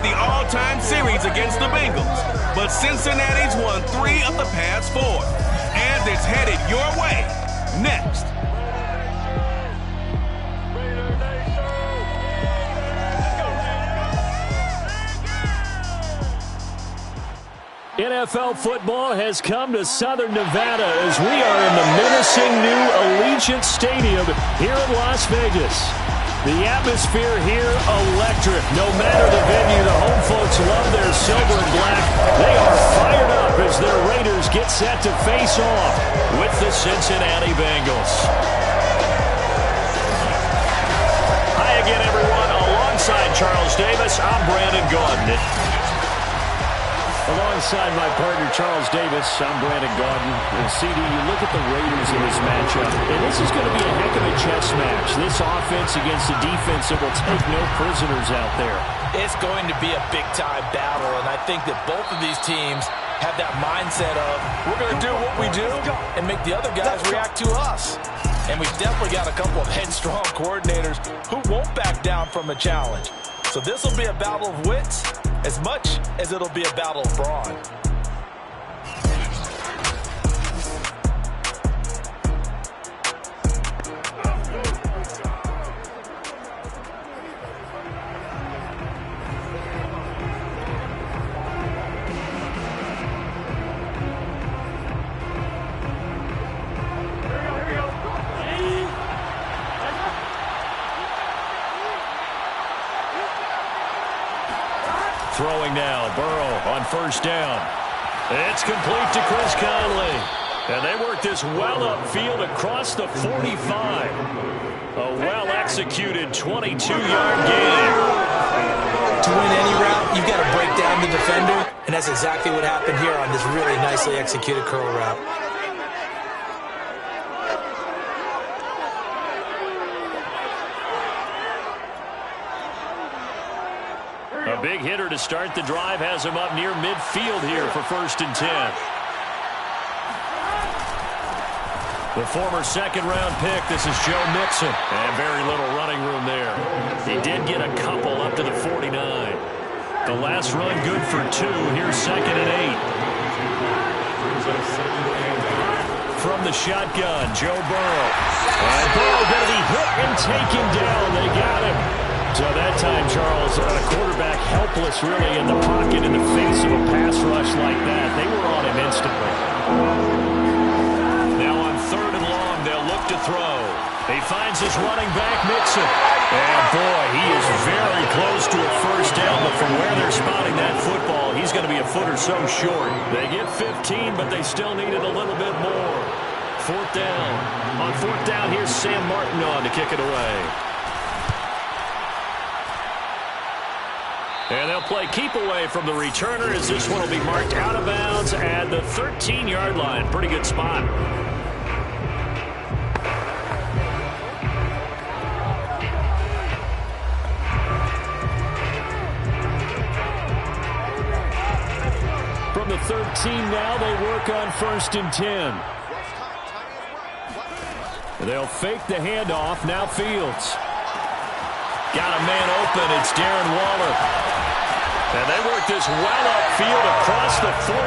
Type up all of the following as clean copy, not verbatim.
the all-time series against the Bengals, but Cincinnati's won 3 of the past 4, and it's headed your way next. NFL football has come to Southern Nevada as we are in the menacing new Allegiant Stadium here in Las Vegas. The atmosphere here electric. No matter the venue, the home folks love their silver and black. They are fired up as their Raiders get set to face off with the Cincinnati Bengals. Hi again, everyone. Alongside Charles Davis, I'm Brandon Gaudin. Alongside my partner, Charles Davis, I'm Brandon Gaudin. And CD, you look at the Raiders in this matchup, and this is going to be a heck of a chess match. This offense against a defense that will take no prisoners out there. It's going to be a big-time battle, and I think that both of these teams have that mindset of, we're going to do what we do and make the other guys react to us. And we've definitely got a couple of headstrong coordinators who won't back down from a challenge. So this will be a battle of wits as much as it'll be a battle of brawn. Throwing now, Burrow on first down. It's complete to Chris Conley. And they work this well upfield across the 45. A well-executed 22-yard gain. To win any route, you've got to break down the defender, and that's exactly what happened here on this really nicely executed curl route. A big hitter to start the drive has him up near midfield here for 1st and 10. The former second-round pick, this is Joe Mixon. And very little running room there. He did get a couple up to the 49. The last run good for 2. Here's 2nd and 8. From the shotgun, Joe Burrow. And Burrow going to be hit and taken down. They got him. So that time, Charles, quarterback helpless really in the pocket in the face of a pass rush like that. They were on him instantly. Now on 3rd and long, they'll look to throw. He finds his running back, Mixon. And boy, he is very close to a first down, but from where they're spotting that football, he's going to be a foot or so short. They get 15, but they still needed a little bit more. 4th down. On 4th down, here's Sam Martin on to kick it away. And they'll play keep away from the returner as this one will be marked out of bounds at the 13-yard line. Pretty good spot. From the 13 now, they work on 1st and 10. They'll fake the handoff. Now Fields. Got a man open. It's Darren Waller. And they work this well upfield across the 45.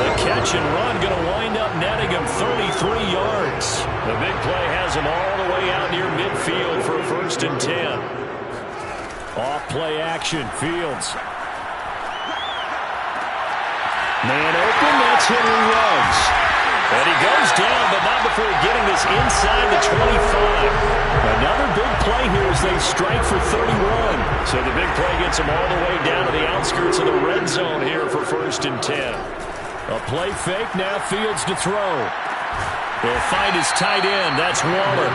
The catch and run going to wind up netting him 33 yards. The big play has him all the way out near midfield for 1st and 10. Off play action. Fields. Man open. That's Henry Ruggs. And he goes down, but not before getting this inside the 25. Another big play here as they strike for 31. So the big play gets them all the way down to the outskirts of the red zone here for 1st and 10. A play fake, now Fields to throw. He'll find his tight end, that's Waller.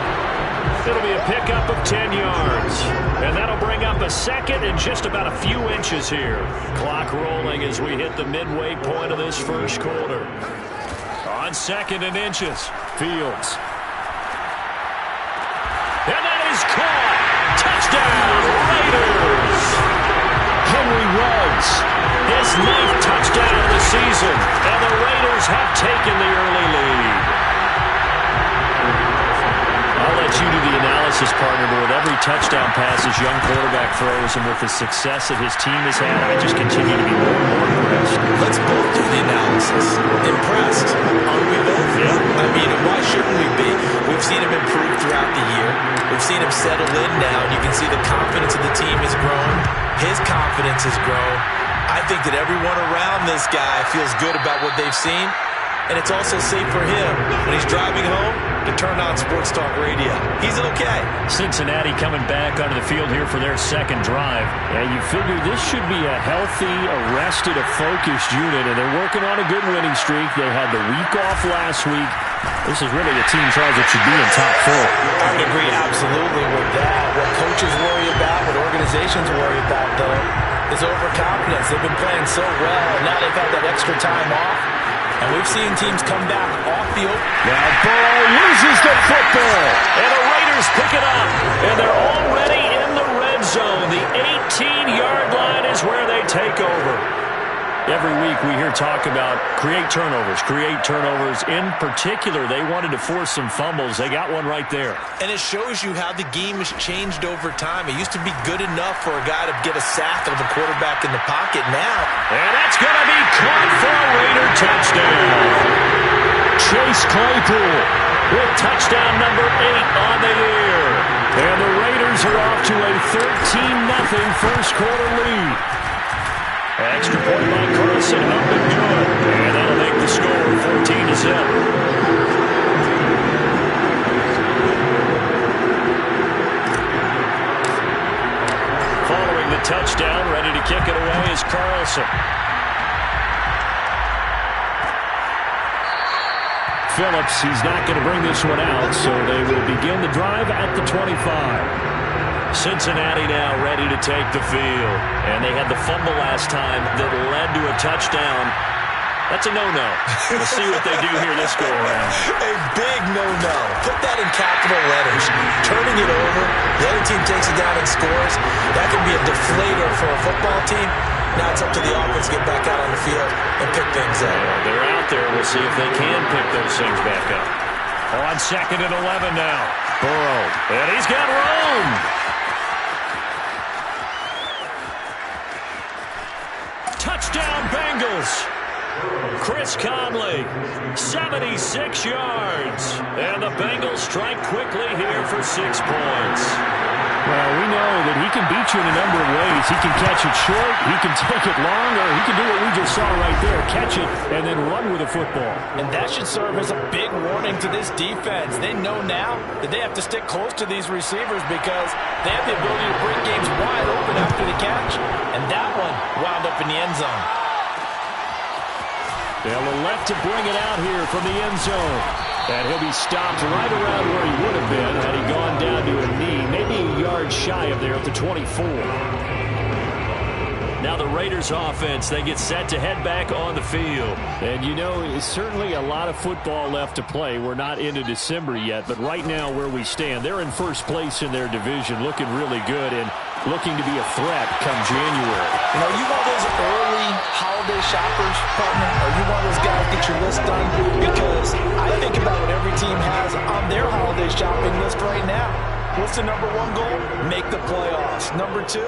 It'll be a pickup of 10 yards. And that'll bring up a 2nd and just about a few inches here. Clock rolling as we hit the midway point of this first quarter. On 2nd and inches, Fields. And that is caught. Touchdown, Raiders. Henry Ruggs, his 9th touchdown of the season, and the Raiders have taken the early lead. I'll let you do the analysis miss his partner, but with every touchdown pass his young quarterback throws and with the success that his team has had, I just continue to be more and more impressed. Let's both do the analysis. Impressed. Are we both? Yeah. I mean, why shouldn't we be? We've seen him improve throughout the year. We've seen him settle in now. You can see the confidence of the team has grown. His confidence has grown. I think that everyone around this guy feels good about what they've seen. And it's also safe for him when he's driving home to turn on Sports Talk Radio. He's okay. Cincinnati coming back onto the field here for their second drive. And you figure this should be a healthy, arrested, a focused unit, and they're working on a good winning streak. They had the week off last week. This is really a team, Charles, that should be in top 4. I would agree absolutely with that. What coaches worry about, what organizations worry about, though, is overconfidence. They've been playing so well, and now they've had that extra time off. And we've seen teams come back off the open. Now Burrow loses the football. And the Raiders pick it up. And they're already in the red zone. The 18-yard line is where they take over. Every week we hear talk about create turnovers. In particular, they wanted to force some fumbles. They got one right there. And it shows you how the game has changed over time. It used to be good enough for a guy to get a sack of a quarterback in the pocket. Now, and that's going to be caught for a Raider touchdown. Chase Claypool with touchdown number 8 on the year. And the Raiders are off to a 13-0 first quarter lead. Extra point by Carlson, up and good. And that'll make the score 14-7. Following the touchdown, ready to kick it away is Carlson. Phillips, he's not going to bring this one out, so they will begin the drive at the 25. Cincinnati now ready to take the field. And they had the fumble last time that led to a touchdown. That's a no-no. We'll see what they do here this go-around. A big no-no. Put that in capital letters. Turning it over, the other team takes it down and scores. That can be a deflator for a football team. Now it's up to the offense to get back out on the field and pick things up. They're out there. We'll see if they can pick those things back up. On 2nd and 11 now. Burrow. And he's got room. Touchdown Bengals. Chris Conley, 76 yards. And the Bengals strike quickly here for 6 points. Well, we know that he can beat you in a number of ways. He can catch it short, he can take it long, or he can do what we just saw right there, catch it and then run with the football. And that should serve as a big warning to this defense. They know now that they have to stick close to these receivers because they have the ability to break games wide open after the catch. And that one wound up in the end zone. They'll elect to bring it out here from the end zone. And he'll be stopped right around where he would have been had he gone down to a knee, maybe a yard shy of there at the 24. Now the Raiders offense, they get set to head back on the field. And you know, it's certainly a lot of football left to play. We're not into December yet, but right now where we stand, they're in first place in their division, looking really good and looking to be a threat come January. You know, you one of those early holiday shoppers, partner? Are you one of those guys get your list done? Because I think about what every team has on their holiday shopping list right now. What's the number 1 goal? Make the playoffs. Number 2,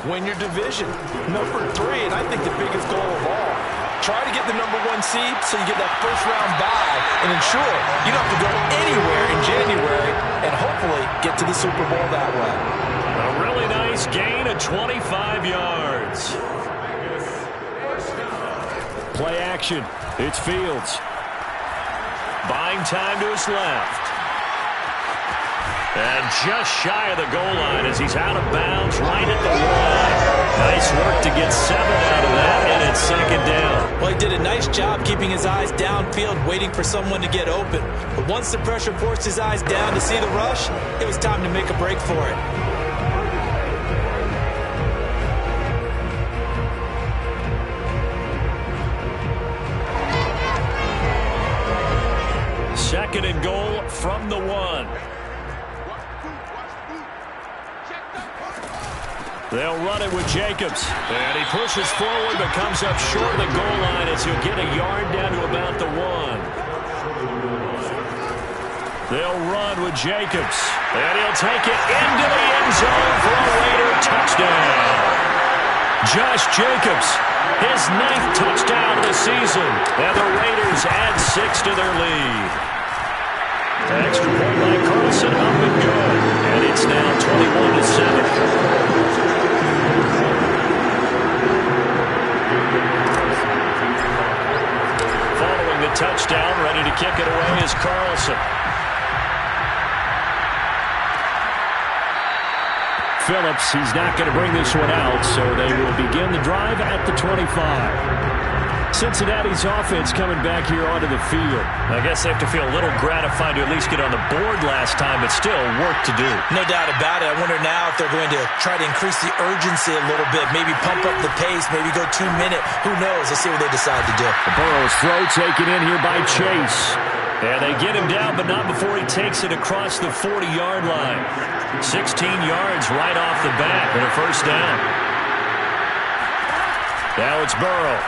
win your division. Number 3, and I think the biggest goal of all, try to get the number 1 seed so you get that first-round bye and ensure you don't have to go anywhere in January and hopefully get to the Super Bowl that way. A really nice gain of 25 yards. Play action. It's Fields. Buying time to his left. And just shy of the goal line as he's out of bounds right at the line. Nice work to get 7 out of that, and it's 2nd down. Well, he did a nice job keeping his eyes downfield, waiting for someone to get open. But once the pressure forced his eyes down to see the rush, it was time to make a break for it. Second and goal from the 1. They'll run it with Jacobs. And he pushes forward but comes up short of the goal line as he'll get a yard down to about the 1. They'll run with Jacobs. And he'll take it into the end zone for a Raider touchdown. Josh Jacobs, his 9th touchdown of the season. And the Raiders add 6 to their lead. Extra point by Carlson, up and good. And it's now 21-7. Following the touchdown, ready to kick it away is Carlson. Phillips, he's not going to bring this one out, so they will begin the drive at the 25. Cincinnati's offense coming back here onto the field. I guess they have to feel a little gratified to at least get on the board last time, but still work to do. No doubt about it. I wonder now if they're going to try to increase the urgency a little bit, maybe pump up the pace, maybe go 2-minute. Who knows? Let's see what they decide to do. Burrow's throw taken in here by Chase. And they get him down, but not before he takes it across the 40-yard line. 16 yards right off the bat and a first down. Now it's Burrow.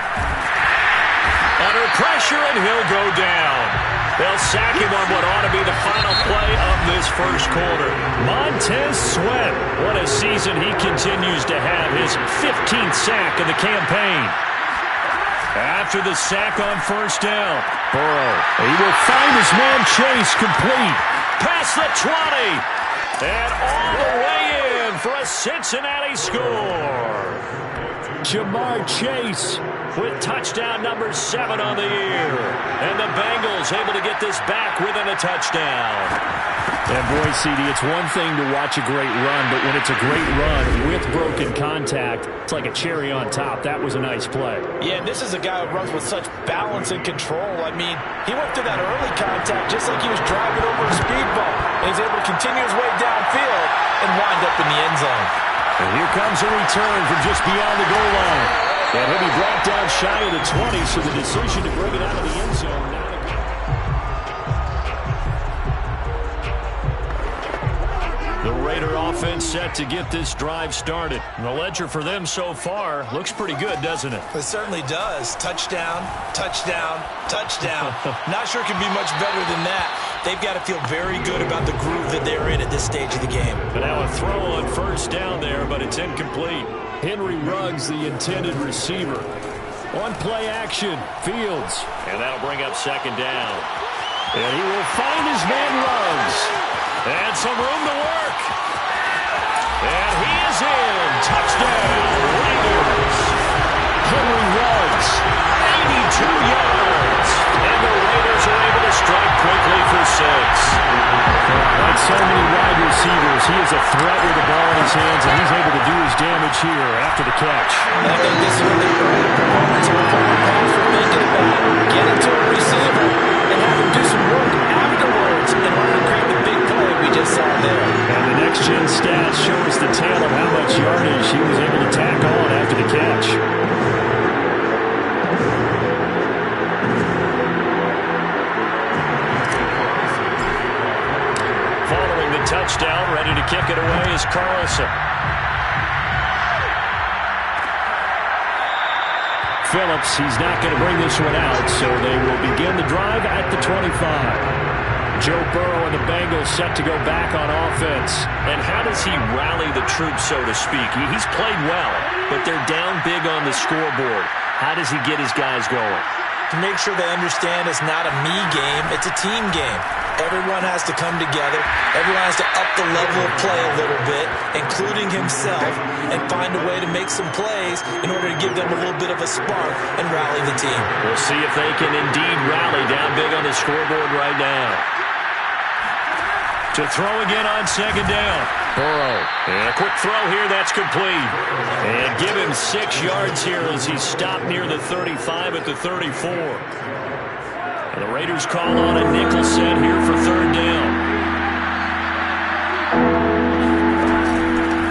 Under pressure, and he'll go down. They'll sack him on what ought to be the final play of this first quarter. Montez Sweat. What a season he continues to have. His 15th sack of the campaign. After the sack on first down, Burrow, he will find his man Chase complete. Past the 20. And all the way in for a Cincinnati score. Jamar Chase with touchdown number 7 on the year. And the Bengals able to get this back within a touchdown. And boy, CD, it's one thing to watch a great run, but when it's a great run with broken contact, it's like a cherry on top. That was a nice play. Yeah, and this is a guy who runs with such balance and control. I mean, he went through that early contact just like he was driving over a speed bump. And he's able to continue his way downfield and wind up in the end zone. And here comes a return from just beyond the goal line. And he'll be brought down shy of the 20, so the decision to bring it out of the end zone. The Raider offense set to get this drive started. And the ledger for them so far looks pretty good, doesn't it? It certainly does. Touchdown, touchdown, touchdown. Not sure it can be much better than that. They've got to feel very good about the groove that they're in at this stage of the game. But now a throw on first down there, but it's incomplete. Henry Ruggs, the intended receiver. On play action, Fields. And that'll bring up second down. And he will find his man Ruggs. And some room to work. And he is in. Touchdown, Raiders. Henry Ruggs, 82 yards. And the Raiders are able to strike quickly for 6. Like so many wide receivers, he is a threat with the ball in his hands, and he's able to do his damage here after the catch. And I think this is what the early proponents of a forward pass were thinking about. Get it to a receiver and have him do some work afterwards in order to create the big play we just saw there. And the next-gen stats show us the tale of how much yardage he was able to tack on after the catch. Following the touchdown, ready to kick it away is Carlson. Phillips, he's not going to bring this one out, so they will begin the drive at the 25. Joe Burrow and the Bengals set to go back on offense. And how does he rally the troops, so to speak? He's played well, but they're down big on the scoreboard. How does he get his guys going? To make sure they understand it's not a me game, it's a team game. Everyone has to come together. Everyone has to up the level of play a little bit, including himself, and find a way to make some plays in order to give them a little bit of a spark and rally the team. We'll see if they can indeed rally down big on the scoreboard right now. To throw again on second down. Burrow. And a quick throw here, that's complete. And give him 6 yards here as he stopped near the 35 at the 34. And the Raiders call on a nickel set here for third down.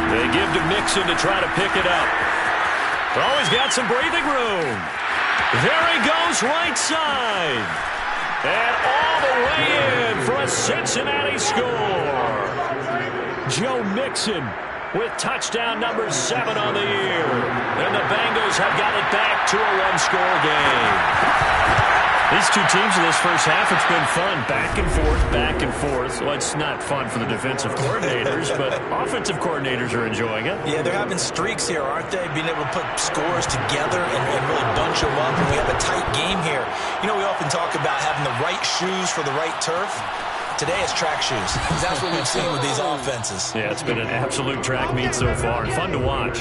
They give to Mixon to try to pick it up. Oh, he's got some breathing room. There he goes right side. And all the way in for a Cincinnati score. Joe Mixon with touchdown number 7 on the year. And the Bengals have got it back to a one-score game. These two teams in this first half, it's been fun. Back and forth, back and forth. Well, it's not fun for the defensive coordinators, but offensive coordinators are enjoying it. Yeah, they're having streaks here, aren't they? Being able to put scores together and really bunch them up, and we have a tight game here. You know, we often talk about having the right shoes for the right turf. Today it's track shoes. That's what we've seen with these offenses. Yeah, it's been an absolute track meet so far, and fun to watch.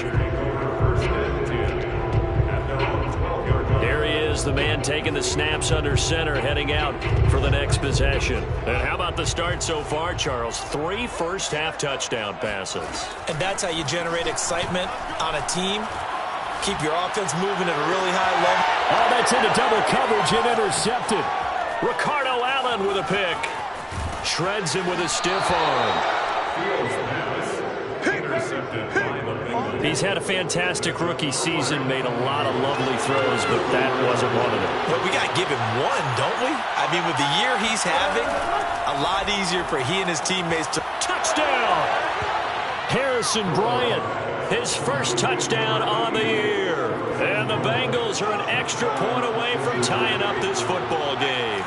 Here he is, the man taking the snaps under center, heading out for the next possession. And how about the start so far, Charles? 3 first-half touchdown passes. And that's how you generate excitement on a team. Keep your offense moving at a really high level. Oh, that's into double coverage and intercepted. Ricardo Allen with a pick. Shreds him with a stiff arm. He's had a fantastic rookie season, made a lot of lovely throws, but that wasn't one of them. But we got to give him one, don't we? I mean, with the year he's having, a lot easier for he and his teammates to... Touchdown! Harrison Bryant, his first touchdown on the year. And the Bengals are an extra point away from tying up this football game.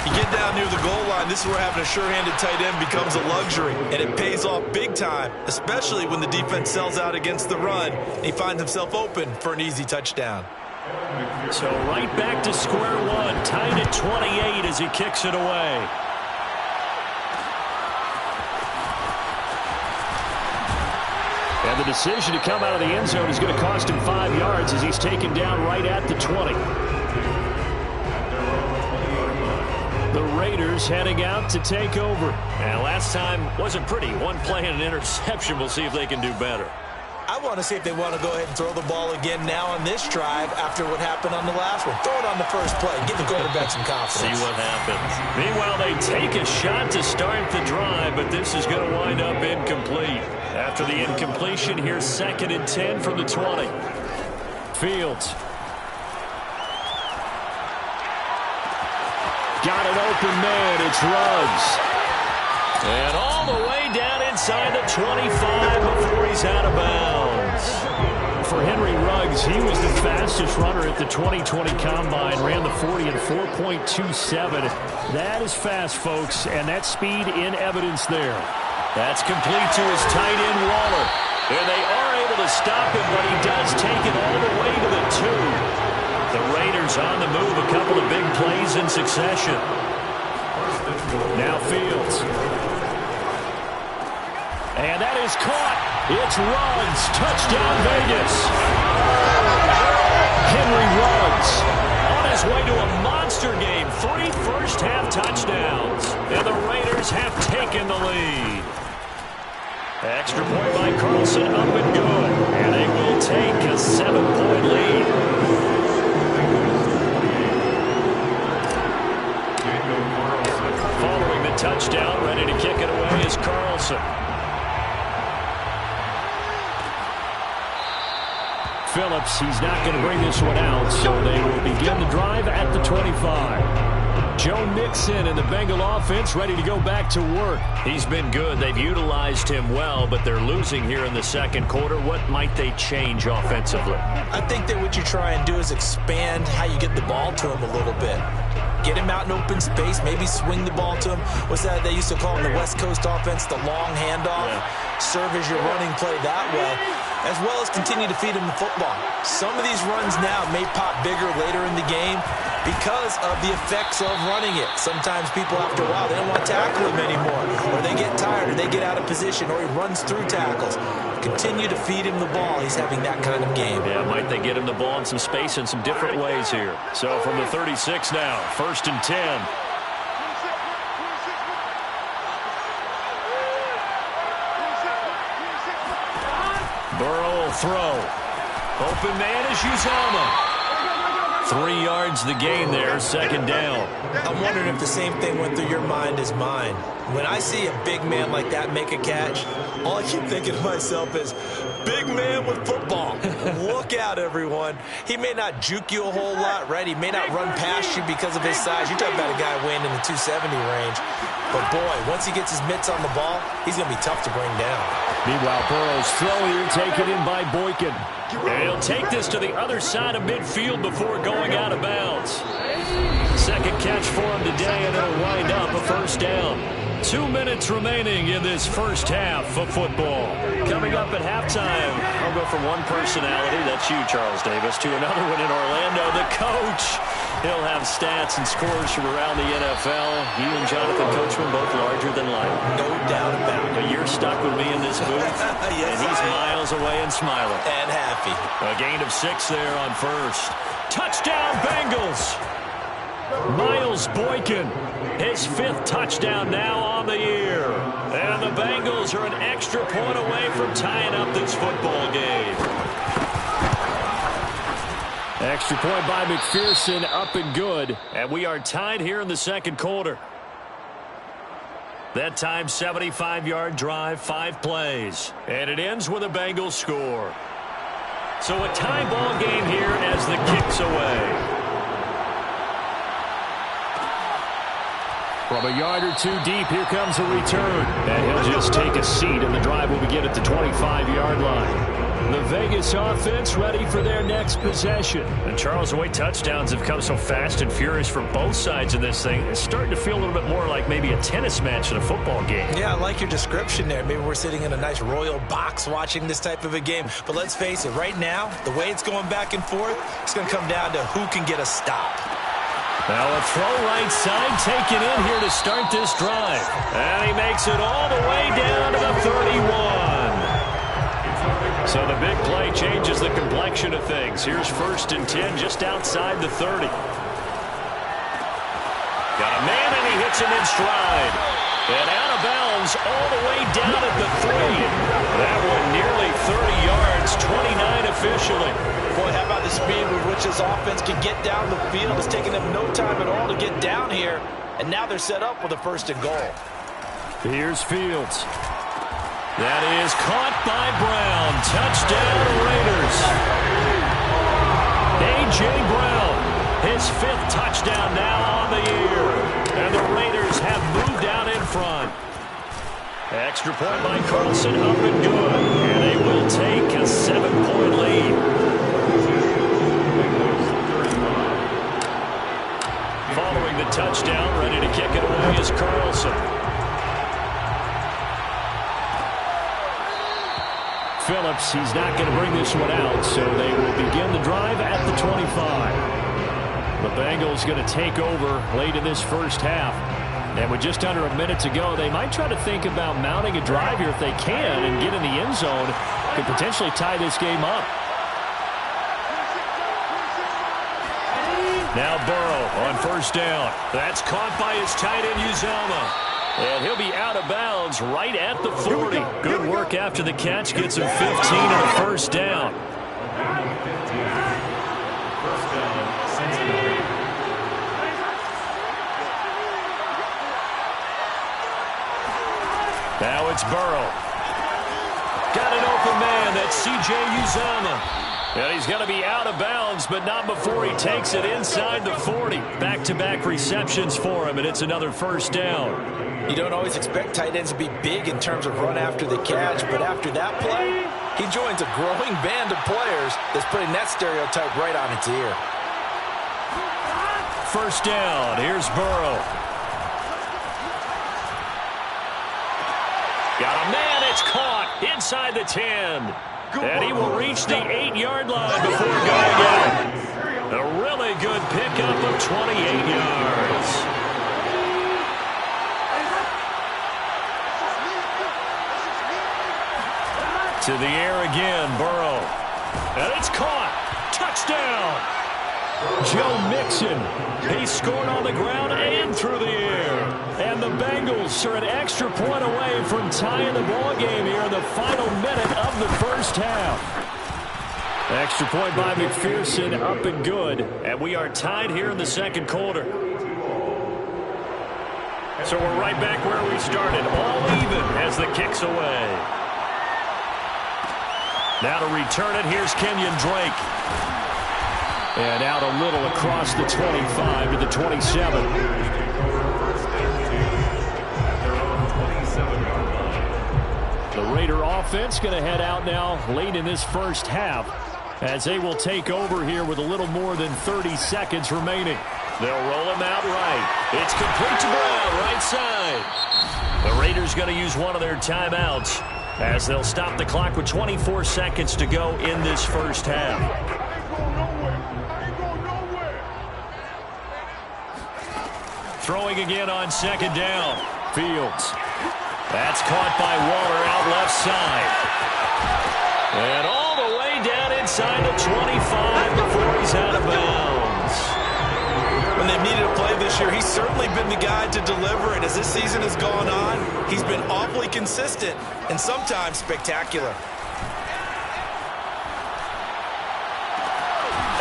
You get down near the goal line, this is where having a sure-handed tight end becomes a luxury, and it pays off big time, especially when the defense sells out against the run. He finds himself open for an easy touchdown. So right back to square one, tied at 28 as he kicks it away. And the decision to come out of the end zone is going to cost him 5 yards as he's taken down right at the 20. The Raiders heading out to take over. And last time wasn't pretty. One play and an interception. We'll see if they can do better. I want to see if they want to go ahead and throw the ball again now on this drive after what happened on the last one. Throw it on the first play. Give the quarterback some confidence. See what happens. Meanwhile, they take a shot to start the drive, but this is going to wind up incomplete. After the incompletion, here's 2nd and 10 from the 20. Fields. Got an open man. It's Ruggs. And all the way down inside the 25 before he's out of bounds. For Henry Ruggs, he was the fastest runner at the 2020 Combine. Ran the 40 in 4.27. That is fast, folks, and that speed in evidence there. That's complete to his tight end, Waller. And they are able to stop him, but he does take it all the way to the 2. The Raiders on the move, a couple of big plays in succession. Now Fields. And that is caught. It's Ruggs. Touchdown Vegas. Henry Ruggs on his way to a monster game. 3 first-half touchdowns. And the Raiders have taken the lead. Extra point by Carlson, up and good. And they will take a 7-point lead. Following the touchdown, ready to kick it away is Carlson. Phillips, he's not going to bring this one out, so they will begin the drive at the 25. Joe Mixon and the Bengal offense ready to go back to work. He's been good. They've utilized him well, but they're losing here in the second quarter. What might they change offensively? I think that what you try and do is expand how you get the ball to him a little bit. Get him out in open space, maybe swing the ball to him. What's that they used to call in the West Coast offense, the long handoff? Yeah. Serve as your running play that way, as well as continue to feed him the football. Some of these runs now may pop bigger later in the game because of the effects of running it. Sometimes people, after a while, they don't want to tackle him anymore, or they get tired, or they get out of position, or he runs through tackles. Continue to feed him the ball. He's having that kind of game. Yeah, might they get him the ball in some space in some different ways here. So from the 36 now, 1st and 10. Burrow will throw. Open man is Uzomah. 3 yards the gain there, 2nd down. I'm wondering if the same thing went through your mind as mine. When I see a big man like that make a catch, all I keep thinking to myself is, big man with football. Look out, everyone. He may not juke you a whole lot, right? He may not run past you because of his size. You're talking about a guy weighing in the 270 range. But boy, once he gets his mitts on the ball, he's going to be tough to bring down. Meanwhile, Burrow's throw here taken in by Boykin. And he'll take this to the other side of midfield before going out of bounds. Second catch for him today, and it'll wind up a first down. 2 minutes remaining in this first half of football. Coming up at halftime, I'll go from one personality, that's you, Charles Davis, to another one in Orlando, the coach. He'll have stats and scores from around the NFL. He and Jonathan Coachman both larger than life. No doubt about it. But you're stuck with me in this booth, Yes, and he's miles away and smiling. And happy. A gain of 6 there on first. Touchdown, Bengals! Miles Boykin, his 5th touchdown now on the year. And the Bengals are an extra point away from tying up this football game. Extra point by McPherson, up and good. And we are tied here in the second quarter. That time, 75-yard drive, 5 plays. And it ends with a Bengals score. So a tie ball game here as the kick's away. From a yard or 2 deep, here comes a return. And he'll just take a seat, and the drive will begin at the 25-yard line. The Vegas offense ready for their next possession. And Charles, the way touchdowns have come so fast and furious from both sides of this thing, it's starting to feel a little bit more like maybe a tennis match in a football game. Yeah, I like your description there. Maybe we're sitting in a nice royal box watching this type of a game. But let's face it, right now, the way it's going back and forth, it's going to come down to who can get a stop. Now a throw right side taken in here to start this drive. And he makes it all the way down to the 31. So the big play changes the complexion of things. Here's 1st and 10 just outside the 30. Got a man and he hits him in stride. And out of bounds all the way down at the 3. That one nearly 30 yards, 29 officially. Boy, how about the speed with which this offense can get down the field? It's taking them no time at all to get down here. And now they're set up with a 1st and goal. Here's Fields. That is caught by Brown. Touchdown, Raiders. A.J. Brown, his 5th touchdown now on the year. And the Raiders have moved out in front. Extra point by Carlson, up and good. And they will take a 7-point lead. Following the touchdown, ready to kick it away is Carlson. Phillips, he's not going to bring this one out, so they will begin the drive at the 25. The Bengals going to take over late in this first half. And with just under a minute to go, they might try to think about mounting a drive here if they can and get in the end zone. Could potentially tie this game up. Now Burrow on 1st down. That's caught by his tight end, Uzomah. And he'll be out of bounds right at the 40. Good work after the catch. Gets him 15 and a 1st down. Now it's Burrow. Got an open man. That's C.J. Uzomah. And he's going to be out of bounds, but not before he takes it inside the 40. Back-to-back receptions for him, and it's another 1st down. You don't always expect tight ends to be big in terms of run after the catch, but after that play, he joins a growing band of players that's putting that stereotype right on its ear. 1st down. Here's Burrow. Got a man. It's caught inside the 10. And he will reach the 8-yard line before going out. A really good pickup of 28 yards. To the air again, Burrow. And it's caught. Touchdown. Joe Mixon. He scored on the ground and through the air. And the Bengals are an extra point away from tying the ball game here in the final minute of the first half. Extra point by McPherson, up and good. And we are tied here in the second quarter. So we're right back where we started, all even as the kick's away. Now to return it, here's Kenyon Drake. And out a little across the 25 to the 27. The Raider offense going to head out now late in this first half as they will take over here with a little more than 30 seconds remaining. They'll roll him out right. It's complete to Brown, right side. The Raiders going to use one of their timeouts as they'll stop the clock with 24 seconds to go in this first half. Throwing again on second down. Fields. That's caught by Waller out left side. And all the way down inside the 25 before he's out of bounds. When they've needed a play this year, he's certainly been the guy to deliver it. As this season has gone on, he's been awfully consistent and sometimes spectacular.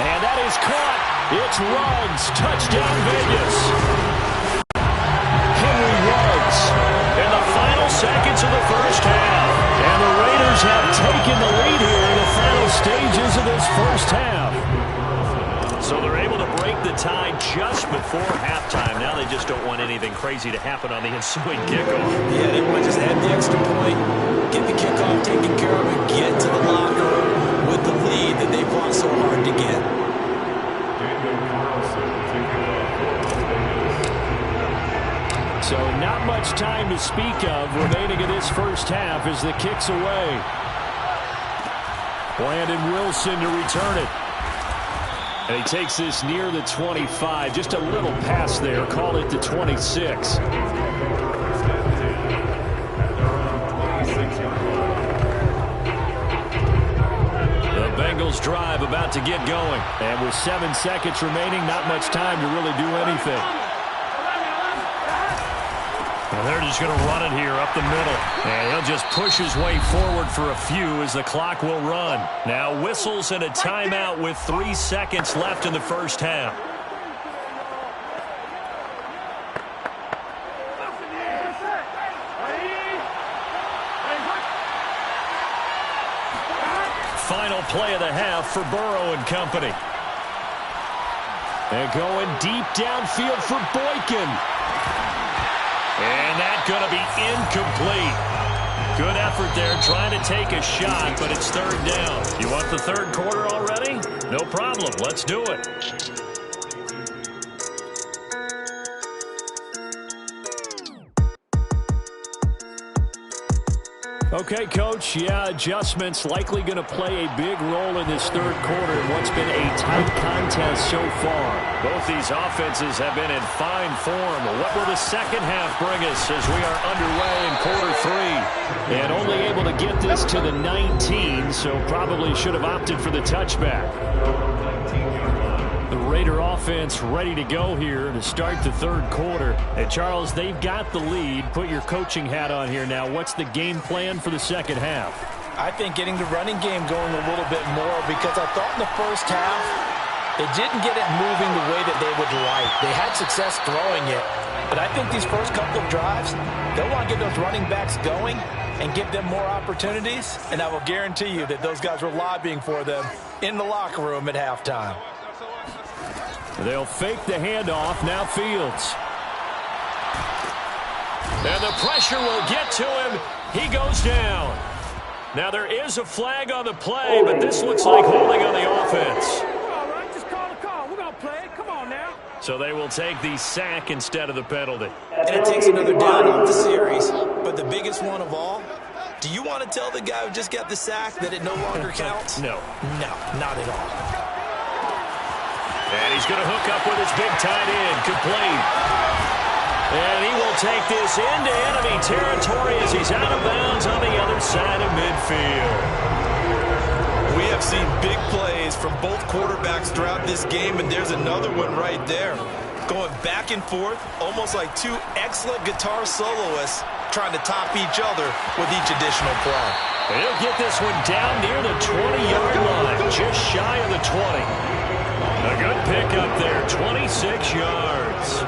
And that is caught. It's Ruggs. Touchdown, Vegas. Henry Ruggs in the final seconds of the first half. And the Raiders have taken the lead here in the final stages of this first half. So they're able to break the tie just before halftime. Now they just don't want anything crazy to happen on the ensuing kickoff. Yeah, they want to just add the extra point, get the kickoff taken care of, and get to the locker room with the lead that they've fought so hard to get. So not much time to speak of remaining in this first half as the kick's away. Brandon Wilson to return it. And he takes this near the 25. Just a little pass there. Call it the 26. The Bengals drive about to get going. And with 7 seconds remaining, not much time to really do anything. And they're just going to run it here up the middle. And he'll just push his way forward for a few as the clock will run. Now whistles and a timeout with 3 seconds left in the first half. Final play of the half for Burrow and company. And going deep downfield for Boykin. And that's going to be incomplete. Good effort there trying to take a shot, but it's third down. You want the third quarter already? No problem. Let's do it. Okay, Coach. Yeah, adjustments likely going to play a big role in this third quarter in what's been a tight contest so far. Both these offenses have been in fine form. What will the second half bring us as we are underway in quarter three? And only able to get this to the 19, so probably should have opted for the touchback. The Raider offense ready to go here to start the third quarter. And Charles, they've got the lead. Put your coaching hat on here now. What's the game plan for the second half? I think getting the running game going a little bit more, because I thought in the first half they didn't get it moving the way that they would like. They had success throwing it, but I think these first couple of drives, they'll want to get those running backs going and give them more opportunities, and I will guarantee you that those guys were lobbying for them in the locker room at halftime. They'll fake the handoff. Now Fields. And the pressure will get to him. He goes down. Now there is a flag on the play, but this looks like holding on the offense. All right, just call the call. We're going to play it. Come on now. So they will take the sack instead of the penalty. And it takes another down off the series. But the biggest one of all, do you want to tell the guy who just got the sack that it no longer counts? No. No, not at all. And he's going to hook up with his big tight end. Complete. And he will take this into enemy territory as he's out of bounds on the other side of midfield. We have seen big plays from both quarterbacks throughout this game, and there's another one right there. Going back and forth, almost like two excellent guitar soloists trying to top each other with each additional play. And he'll get this one down near the 20-yard line, just shy of the 20. A good pickup there, 26 yards.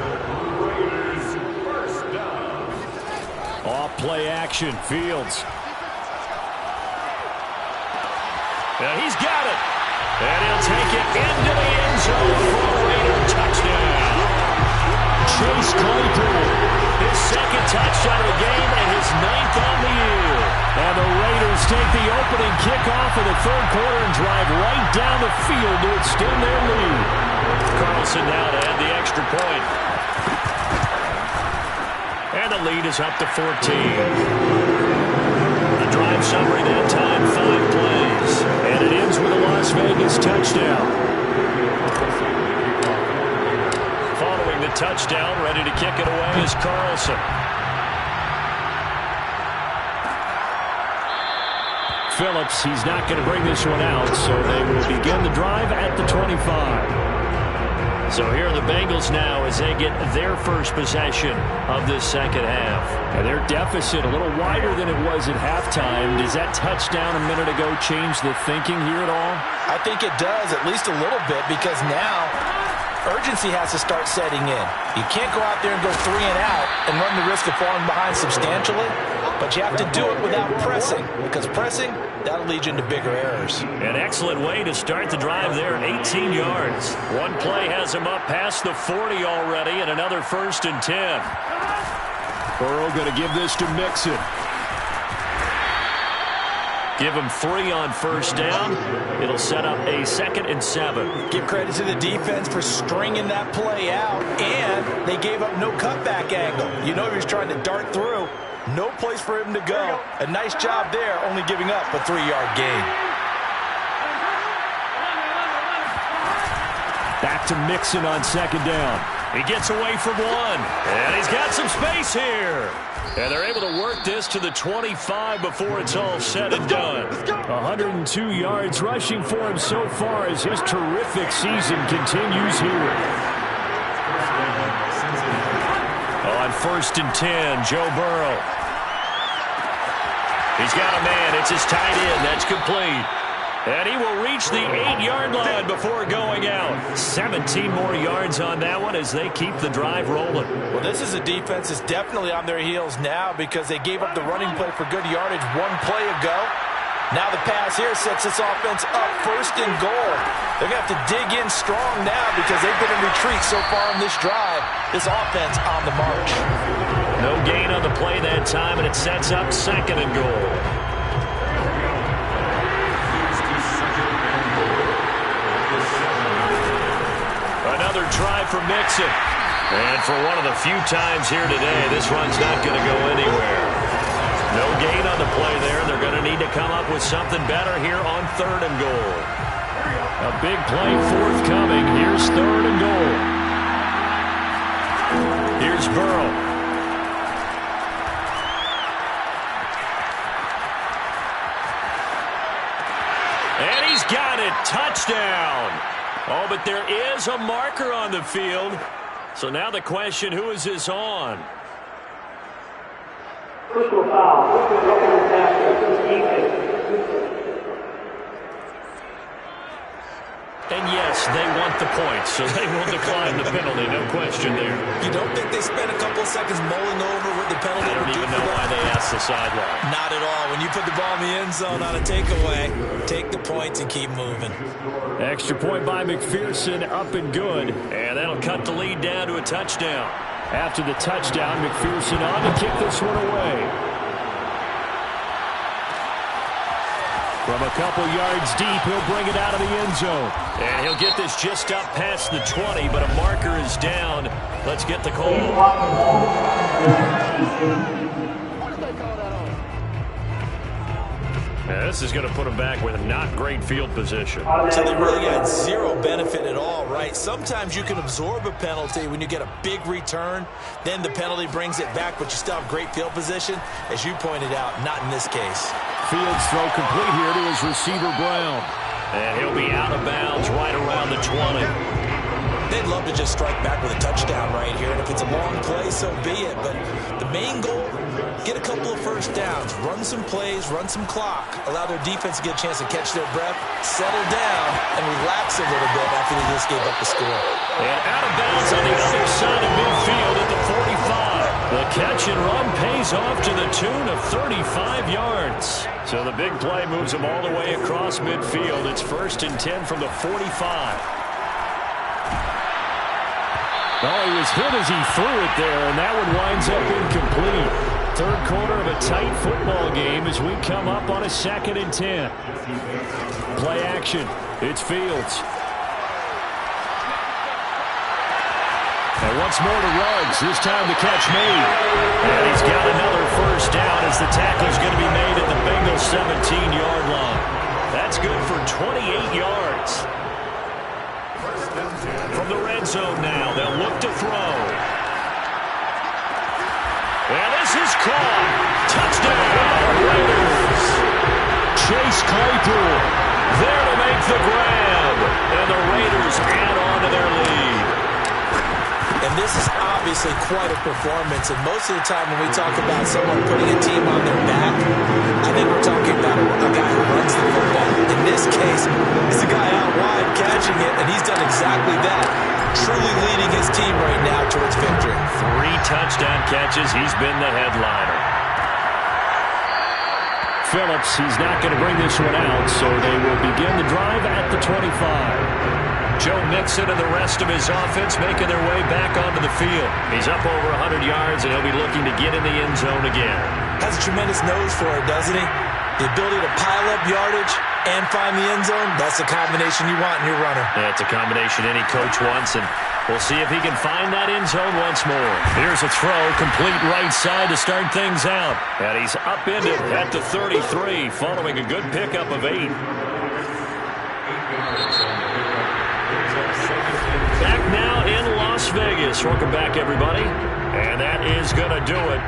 Off play action, Fields. And he's got it. And he'll take it into the end zone for a Raider touchdown. Chase Claypool, his second touchdown of the game and his 9th on the year. And the Raiders take the opening kickoff of the third quarter and drive right down the field to extend their lead. Carlson now to add the extra point. And the lead is up to 14. The drive summary that time, 5 plays. And it ends with a Las Vegas touchdown. Following the touchdown, ready to kick it away is Carlson. Phillips, he's not going to bring this one out, so they will begin the drive at the 25. So here are the Bengals now as they get their first possession of this second half. And their deficit a little wider than it was at halftime. Does that touchdown a minute ago change the thinking here at all? I think it does, at least a little bit, because now urgency has to start setting in. You can't go out there and go 3 and out and run the risk of falling behind substantially, but you have to do it without pressing, because pressing, that'll lead you into bigger errors. An excellent way to start the drive there, 18 yards. One play has him up past the 40 already, and another 1st and 10. Burrow going to give this to Mixon. Give him 3 on first down. It'll set up a 2nd and 7. Give credit to the defense for stringing that play out, and they gave up no cutback angle. You know he was trying to dart through. No place for him to go. A nice job there, only giving up a 3-yard gain. Back to Mixon on 2nd down. He gets away from 1. And he's got some space here. And they're able to work this to the 25 before it's all said and done. 102 yards rushing for him so far as his terrific season continues here. On 1st and 10, Joe Burrow. He's got a man. It's his tight end. That's complete. And he will reach the 8-yard line before going out. 17 more yards on that one as they keep the drive rolling. Well, this is a defense that's definitely on their heels now because they gave up the running play for good yardage 1 play ago. Now the pass here sets this offense up 1st and goal. They're going to have to dig in strong now because they've been in retreat so far in this drive. This offense on the march. No gain on the play that time, and it sets up 2nd and goal. Another try for Mixon. And for one of the few times here today, this run's not going to go anywhere. No gain on the play there. They're going to need to come up with something better here on 3rd and goal. A big play forthcoming. Here's 3rd and goal. Here's Burrow. And he's got it. Touchdown. Oh, but there is a marker on the field. So now the question, who is this on? Personal foul. And yes, they want the points, so they will decline the penalty. No question there. You don't think they spent a couple of seconds mulling over what the penalty would do? I don't even know why they asked the sideline. Not at all. When you put the ball in the end zone on a takeaway, take the points and keep moving. Extra point by McPherson, up and good. And that'll cut the lead down to a touchdown. After the touchdown, McPherson on to kick this one away. From a couple yards deep, he'll bring it out of the end zone. And he'll get this just up past the 20, but a marker is down. Let's get the call. Now, this is going to put them back with not great field position. So they really got zero benefit at all, right? Sometimes you can absorb a penalty when you get a big return. Then the penalty brings it back, but you still have great field position. As you pointed out, not in this case. Fields throw complete here to his receiver, Brown. And he'll be out of bounds right around the 20. They'd love to just strike back with a touchdown right here. And if it's a long play, so be it. But the main goal, get a couple of first downs, run some plays, run some clock, allow their defense to get a chance to catch their breath, settle down, and relax a little bit after they just gave up the score. And out of bounds on the other side of midfield at the 45. The catch and run pays off to the tune of 35 yards. So the big play moves them all the way across midfield. It's 1st and 10 from the 45. Oh, he was hit as he threw it there, and that one winds up incomplete. third quarter of a tight football game as we come up on a 2nd and 10. Play action. It's Fields. And once more to Ruggs. This time the catch made. And he's got another first down as the tackle's going to be made at the Bengals 17-yard line. That's good for 28 yards. From the red zone now, they'll look to throw. And this is caught. Touchdown, Raiders. Chase Claypool there to make the grab. And the Raiders add on to their lead. And this is obviously quite a performance. And most of the time when we talk about someone putting a team on their back, I think we're talking about a guy who runs the football. In this case, it's a guy out wide catching it, and he's done exactly that. Truly leading his team right now towards victory. 3 touchdown catches. He's been the headliner. Phillips, he's not going to bring this one out, so they will begin the drive at the 25. Joe Mixon and the rest of his offense making their way back onto the field. He's up over 100 yards, and he'll be looking to get in the end zone again. Has a tremendous nose for it, doesn't he? The ability to pile up yardage and find the end zone, that's the combination you want in your runner. That's a combination any coach wants, and we'll see if he can find that end zone once more. Here's a throw, complete right side to start things out. And he's upended at the 33, following a good pickup of 8. Back now in Las Vegas. Welcome back, everybody. And that is going to do it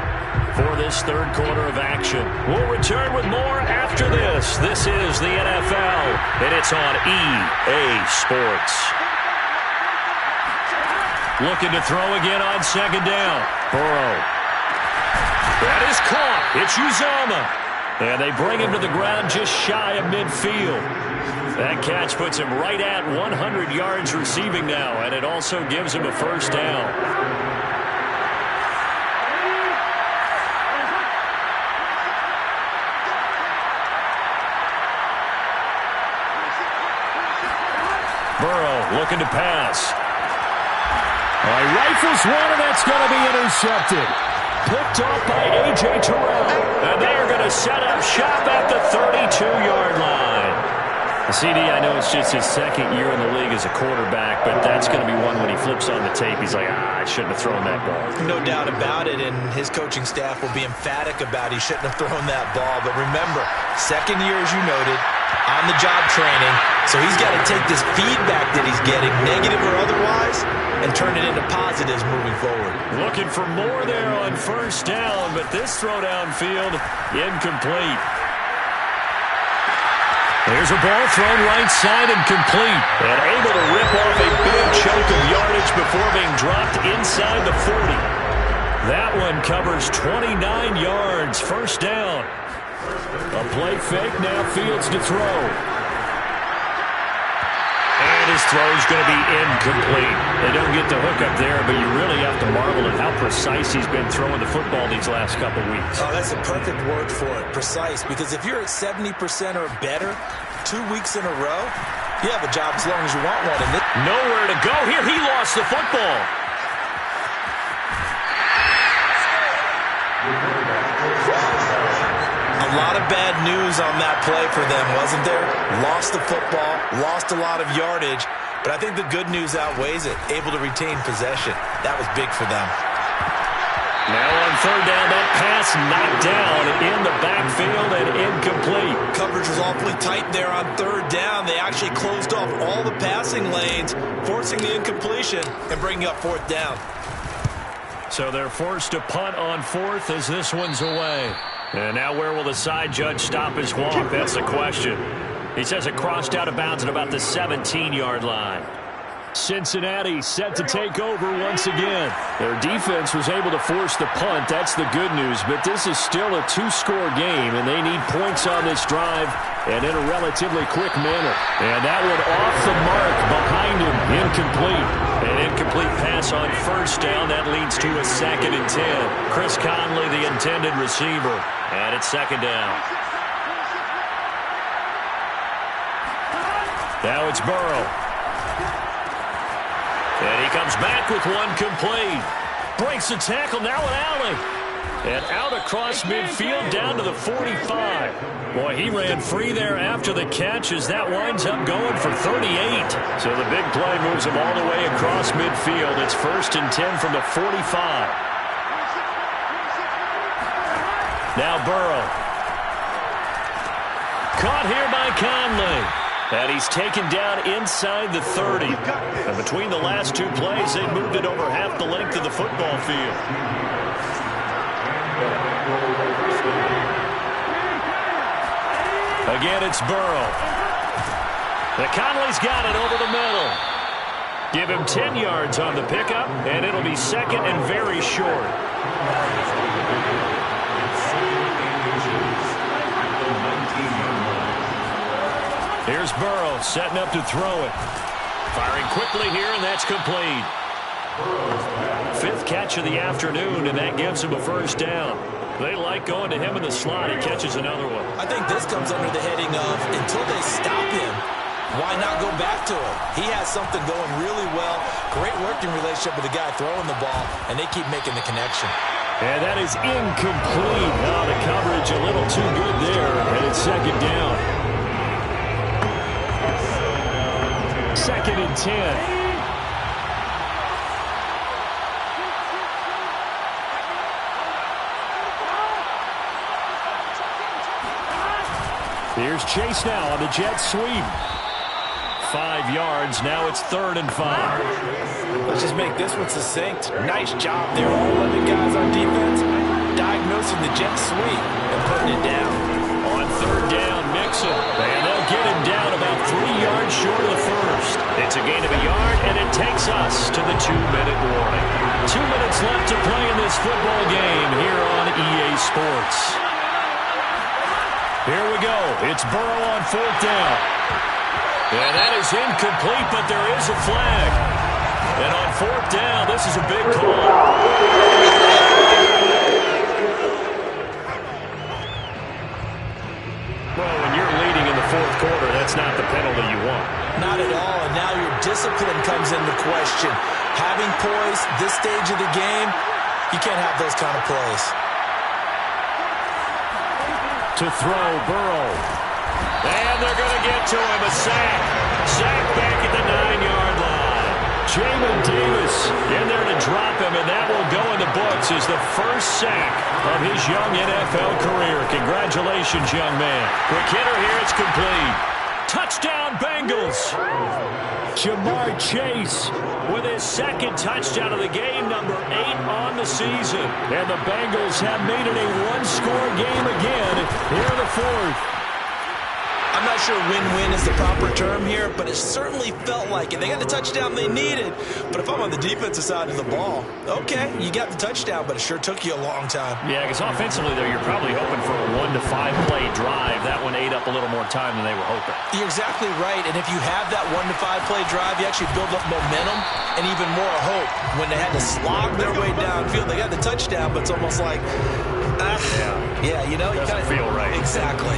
for this third quarter of action. We'll return with more after this. This is the NFL, and it's on EA Sports. Looking to throw again on 2nd down. Burrow. That is caught. It's Uzomah. And they bring him to the ground just shy of midfield. That catch puts him right at 100 yards receiving now, and it also gives him a first down. Burrow looking to pass. Rifles one, and that's going to be intercepted. Picked off by A.J. Terrell. And they're going to set up shop at the 32-yard line. CD, I know it's just his 2nd year in the league as a quarterback, but that's going to be one when he flips on the tape. He's like, I shouldn't have thrown that ball. No doubt about it, and his coaching staff will be emphatic about he shouldn't have thrown that ball. But remember, 2nd year, as you noted, on-the-job training, so he's got to take this feedback that he's getting, negative or otherwise, and turn it into positives moving forward. Looking for more there on first down, but this throw downfield, incomplete. There's a ball thrown right side and complete. And able to rip off a big chunk of yardage before being dropped inside the 40. That one covers 29 yards. First down. A play fake, now Fields to throw. And his throw's going to be incomplete. They don't get the hook up there, but you really have to marvel at how precise he's been throwing the football these last couple weeks. Oh, that's a perfect word for it, precise, because if you're at 70% or better 2 weeks in a row, you have a job as long as you want one. And nowhere to go here. He lost the football. A lot of bad news on that play for them, wasn't there? Lost the football, lost a lot of yardage, but I think the good news outweighs it. Able to retain possession. That was big for them. Now on 3rd down, that pass knocked down in the backfield and incomplete. Coverage was awfully tight there on 3rd down. They actually closed off all the passing lanes, forcing the incompletion and bringing up 4th down. So they're forced to punt on 4th as this one's away. And now where will the side judge stop his walk? That's the question. He says it crossed out of bounds at about the 17-yard line. Cincinnati set to take over once again. Their defense was able to force the punt. That's the good news. But this is still a 2-score game, and they need points on this drive and in a relatively quick manner. And that one off the mark behind him. Incomplete. An incomplete pass on 1st down. That leads to a 2nd and 10. Chris Conley, the intended receiver. And it's 2nd down. Now it's Burrow. And he comes back with one complete. Breaks the tackle, now an alley. And out across midfield down to the 45. Boy, he ran free there after the catch as that winds up going for 38. So the big play moves him all the way across midfield. It's 1st and 10 from the 45. Now Burrow. Caught here by Conley. And he's taken down inside the 30. And between the last two plays, they moved it over half the length of the football field. Again, it's Burrow. The Conley's got it over the middle. Give him 10 yards on the pickup, and it'll be 2nd and very short. Here's Burrow setting up to throw it. Firing quickly here, and that's complete. 5th catch of the afternoon, and that gives him a 1st down. They like going to him in the slot. He catches another one. I think this comes under the heading of until they stop him, why not go back to him? He has something going really well. Great working relationship with the guy throwing the ball, and they keep making the connection. And that is incomplete. Now the coverage a little too good there, and it's 2nd down. 2nd and 10. Here's Chase now on the jet sweep. 5 yards. Now it's 3rd and 5. Let's just make this one succinct. Nice job there, all 11 guys on defense, diagnosing the jet sweep and putting it down. On 3rd down, Mixon. And they'll get him down about 3 yards short of the 1st. It's a gain of a yard, and it takes us to the 2-minute warning. 2 minutes left to play in this football game here on EA Sports. Here we go. It's Burrow on 4th down. And that is incomplete, but there is a flag. And on 4th down, this is a big call. Well, when you're leading in the 4th quarter, that's not the penalty you want. Not at all, and now your discipline comes into question. Having poise this stage of the game, you can't have those kind of plays. To throw, Burrow. And they're going to get to him. A sack. Sack back at the 9-yard line. Jamin Davis in there to drop him, and that will go in the books as the 1st sack of his young NFL career. Congratulations, young man. Quick hitter here. It's complete. Touchdown, Bengals. Jamar Chase with his 2nd touchdown of the game, number 8 on the season. And the Bengals have made it a one-score game again here in the 4th. I'm not sure win-win is the proper term here, but it certainly felt like it. They got the touchdown they needed, but if I'm on the defensive side of the ball, okay, you got the touchdown, but it sure took you a long time. Yeah, because offensively, though, you're probably hoping for a 1-to-5 play drive. That one ate up a little more time than they were hoping. You're exactly right, and if you have that 1-to-5 play drive, you actually build up momentum and even more hope. When they had to slog their way downfield, they got the touchdown, but it's almost like, yeah, you know, you doesn't feel right. Exactly.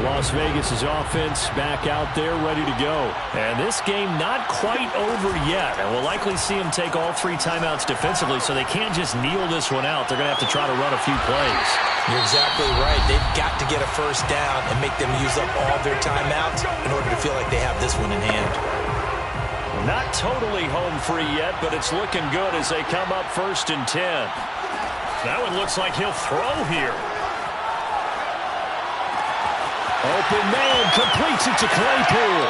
Las Vegas' offense back out there ready to go. And this game not quite over yet. And we'll likely see them take all 3 timeouts defensively, so they can't just kneel this one out. They're going to have to try to run a few plays. You're exactly right. They've got to get a 1st down and make them use up all their timeouts in order to feel like they have this one in hand. Not totally home free yet, but it's looking good as they come up 1st and 10. That one looks like he'll throw here. Open man, completes it to Claypool.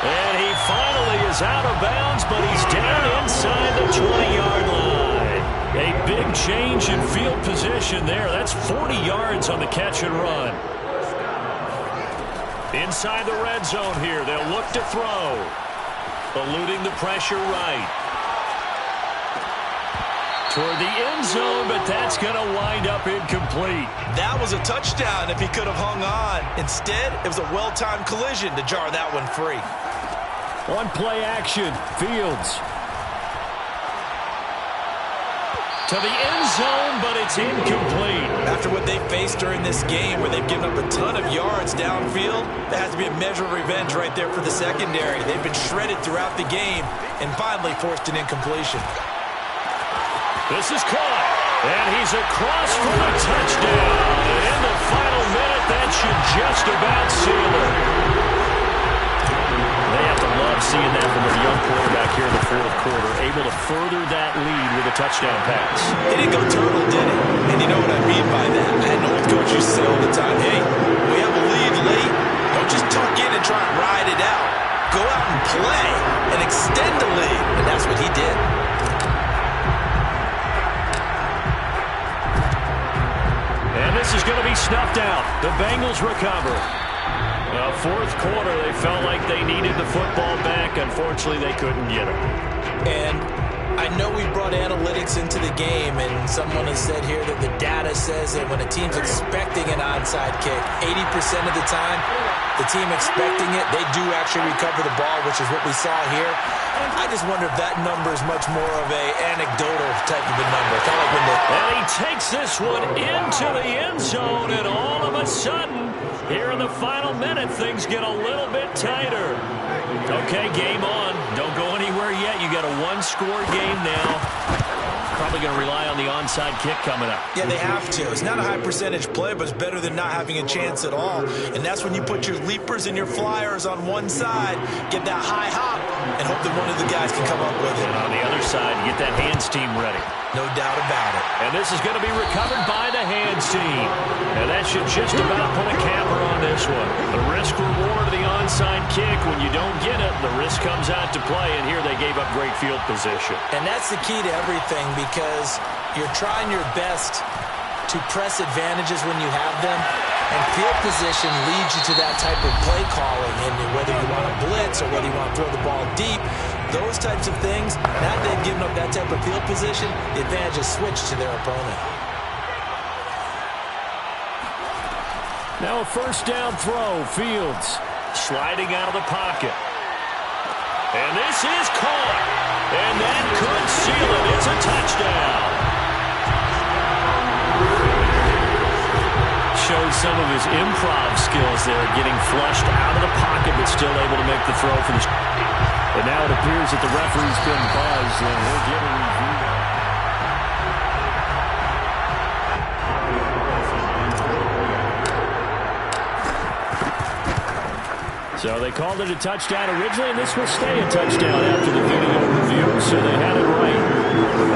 And he finally is out of bounds, but he's down inside the 20-yard line. A big change in field position there. That's 40 yards on the catch and run. Inside the red zone here, they'll look to throw. Eluding the pressure right. Toward the end zone, but that's going to wind up incomplete. That was a touchdown if he could have hung on. Instead, it was a well-timed collision to jar that one free. On play action, Fields. To the end zone, but it's incomplete. After what they faced during this game where they've given up a ton of yards downfield, that has to be a measure of revenge right there for the secondary. They've been shredded throughout the game and finally forced an incompletion. This is caught. And he's across for the touchdown. And in the final minute, that should just about seal it. They have to love seeing that from their young quarterback here in the fourth quarter, able to further that lead with a touchdown pass. He didn't go turtle, did he? And you know what I mean by that. I had an old coach used to say all the time, hey, we have a lead late. Don't just tuck in and try and ride it out. Go out and play and extend the lead. And that's what he did. And this is going to be snuffed out. The Bengals recover. Fourth quarter, they felt like they needed the football back. Unfortunately, they couldn't get it. And I know we brought analytics into the game, and someone has said here that the data says that when a team's expecting an onside kick, 80% of the time, the team expecting it, they do actually recover the ball, which is what we saw here. I just wonder if that number is much more of a anecdotal type of a number. Kind of like when and he takes this one into the end zone, and all of a sudden, here in the final minute, things get a little bit tighter. Okay, game on. Don't go anywhere yet. You got a one-score game now. Probably going to rely on the onside kick coming up. Yeah, they have to. It's not a high percentage play, but it's better than not having a chance at all. And that's when you put your leapers and your flyers on one side, get that high hop, and hope that one of the guys can come up with it. And on the other side, get that hands team ready. No doubt about it. And this is going to be recovered by the hands team. And that should just about put a capper on this one. The risk-reward of the onside kick, when you don't get it, the risk comes out to play, and here they gave up great field position. And that's the key to everything, because you're trying your best to press advantages when you have them, and field position leads you to that type of play calling, and whether you want to blitz or whether you want to throw the ball deep, those types of things, now that they've given up that type of field position, the advantage is switched to their opponent. Now a first down throw. Fields sliding out of the pocket. And this is caught. And that could seal it. It's a touchdown. Shows some of his improv skills there, getting flushed out of the pocket, but still able to make the throw for the... And now it appears that the referee's been buzzed, and we'll get a review. So they called it a touchdown originally, and this will stay a touchdown after the video review, so they had it right.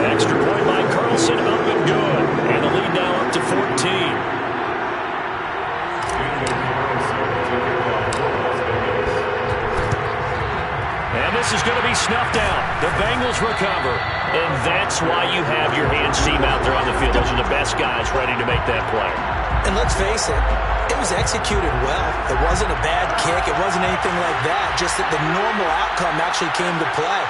An extra point by Carlson, up and good. And the lead now up to 14. And this is going to be snuffed out. The Bengals recover. And that's why you have your hands team out there on the field. Those are the best guys ready to make that play. And let's face it, it was executed well. It wasn't a bad kick. It wasn't anything like that. Just that the normal outcome actually came to play.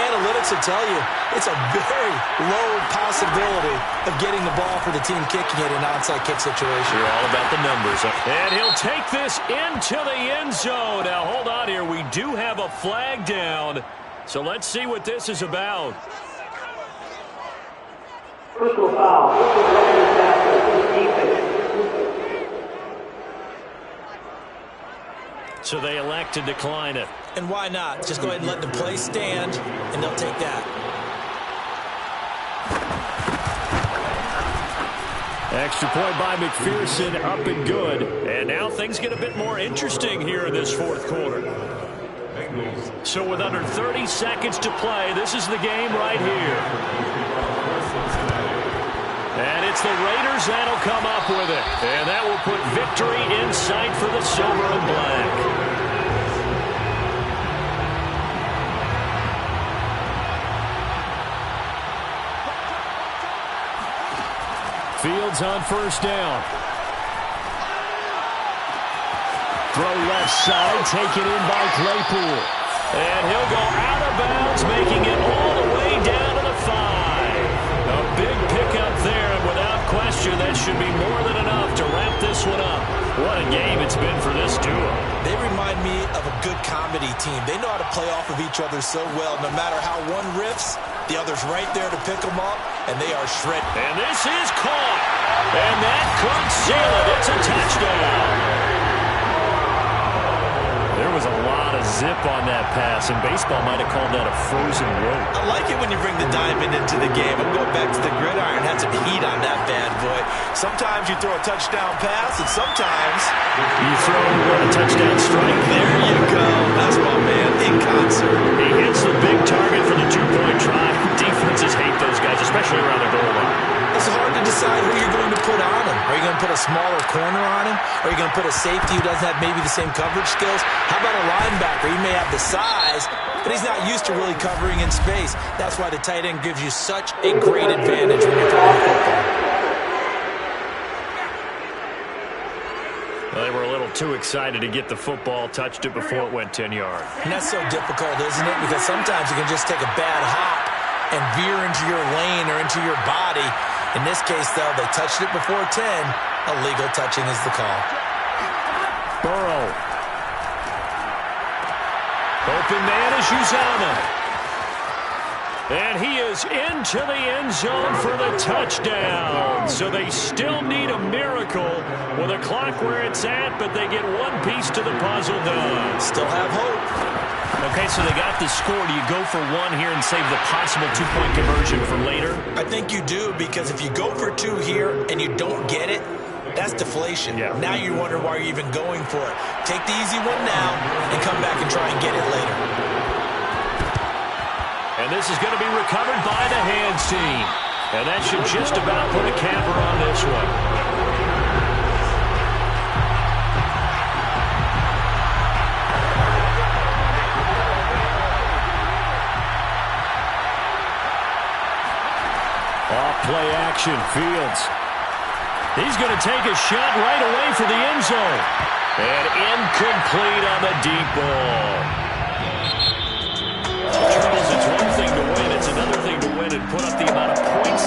Analytics will tell you it's a very low possibility of getting the ball for the team kicking it in an onside kick situation. You're all about the numbers. And he'll take this into the end zone. Now, hold on here. We do have a flag down. So let's see what this is about. Personal foul. Defense. So they elect to decline it. And why not? Just go ahead and let the play stand, and they'll take that. Extra point by McPherson, up and good. And now things get a bit more interesting here in this fourth quarter. So with under 30 seconds to play, this is the game right here. And it's the Raiders that'll come up with it. And that will put victory in sight for the silver and black. Fields on first down. Throw left side, taken in by Claypool. And he'll go out of bounds, making it all the way down to the 5. A big pickup there, and without question, that should be more than enough to wrap this one up. What a game it's been for this duo. They remind me of a good comedy team. They know how to play off of each other so well. No matter how one riffs, the other's right there to pick them up, and they are shredded. And this is caught. And that could seal it. It's a touchdown. There was a lot of zip on that pass, and baseball might have called that a frozen rope. I like it when you bring the diamond into the game. I'm going back to the gridiron. Had some heat on that bad boy. Sometimes you throw a touchdown pass, and sometimes you throw a touchdown strike. There you go. That's my man in concert. He hits the big target for the two-point try. Defenses hate those guys, especially around the goal line. It's hard to decide who you're going to put on him. Are you going to put a smaller corner on him? Are you going to put a safety who doesn't have maybe the same coverage skills? How about a linebacker? He may have the size, but he's not used to really covering in space. That's why the tight end gives you such a great advantage when you're throwing the football. Well, they were a little too excited to get the football, touched it before it went 10 yards. And that's so difficult, isn't it? Because sometimes you can just take a bad hop and veer into your lane or into your body. In this case, though, they touched it before 10. Illegal touching is the call. Burrow. Open man is Uzama. And he is into the end zone for the touchdown. So they still need a miracle with a clock where it's at, but they get one piece to the puzzle done. Still have hope. Okay, so they got the score. Do you go for one here and save the possible two-point conversion for later? I think you do, because if you go for two here and you don't get it, that's deflation. Yeah. Now you wonder why you're even going for it. Take the easy one now and come back and try and get it later. And this is going to be recovered by the hands team. And that should just about put a capper on this one. Play action, Fields. He's going to take a shot right away for the end zone. And incomplete on the deep ball. Charles, it's one thing to win. It's another thing to win and put up the